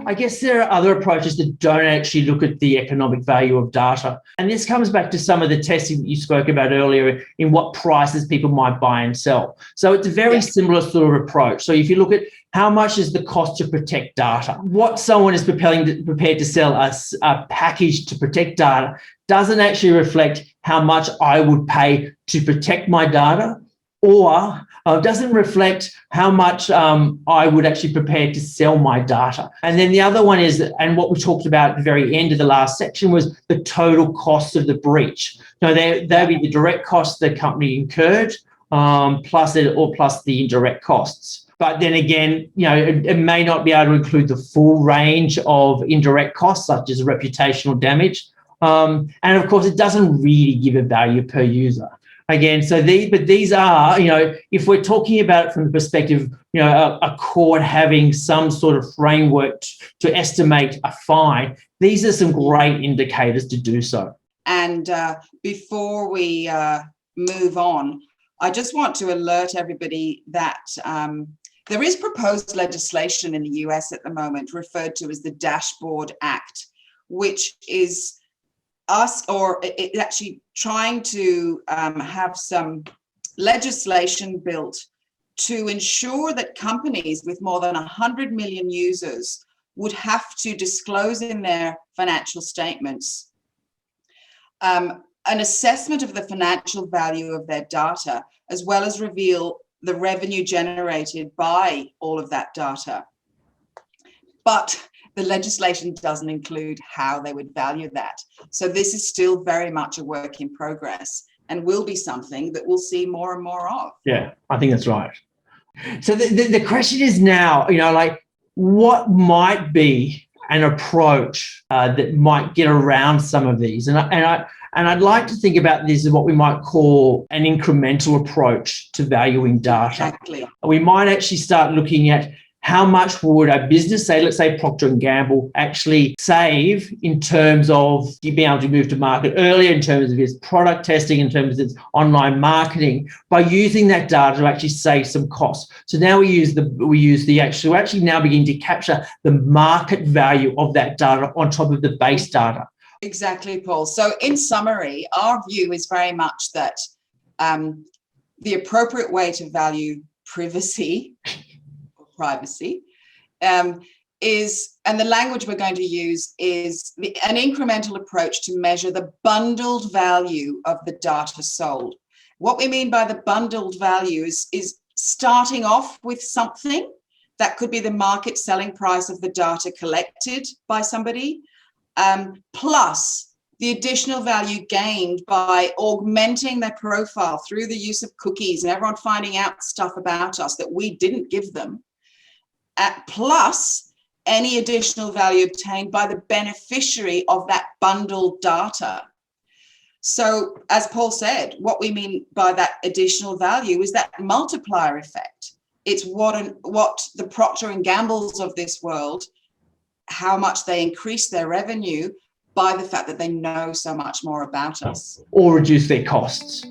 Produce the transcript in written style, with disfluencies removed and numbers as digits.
I guess there are other approaches that don't actually look at the economic value of data. And this comes back to some of the testing that you spoke about earlier in what prices people might buy and sell. So it's a very similar sort of approach. So if you look at how much is the cost to protect data, what someone is prepared to sell us a package to protect data doesn't actually reflect how much I would pay to protect my data, or doesn't reflect how much I would actually prepare to sell my data. And then the other one is, and what we talked about at the very end of the last section, was the total cost of the breach. Now, they'll be the direct costs the company incurred, plus the indirect costs. But then again, it may not be able to include the full range of indirect costs, such as reputational damage. And of course, it doesn't really give a value per user. Again, so these are, if we're talking about it from the perspective, a court having some sort of framework to estimate a fine, these are some great indicators to do so. And before we move on, I just want to alert everybody that there is proposed legislation in the US at the moment referred to as the Dashboard Act, which is it's actually trying to have some legislation built to ensure that companies with more than 100 million users would have to disclose in their financial statements an assessment of the financial value of their data, as well as reveal the revenue generated by all of that data. But the legislation doesn't include how they would value that. So this is still very much a work in progress and will be something that we'll see more and more of. Yeah, I think that's right. So the question is now, what might be an approach that might get around some of these? And I'd like to think about this as what we might call an incremental approach to valuing data. Exactly. We might actually start looking at how much would a business, let's say Procter & Gamble, actually save in terms of being able to move to market earlier, in terms of its product testing, in terms of its online marketing, by using that data to actually save some costs. So now we're actually now beginning to capture the market value of that data on top of the base data. Exactly, Paul. So in summary, our view is very much that the appropriate way to value privacy is, and the language we're going to use is an incremental approach to measure the bundled value of the data sold. What we mean by the bundled value is starting off with something that could be the market selling price of the data collected by somebody, plus the additional value gained by augmenting their profile through the use of cookies and everyone finding out stuff about us that we didn't give them. Plus any additional value obtained by the beneficiary of that bundled data. So as Paul said, what we mean by that additional value is that multiplier effect. It's what the Procter & Gambles of this world, how much they increase their revenue by the fact that they know so much more about us. Or reduce their costs.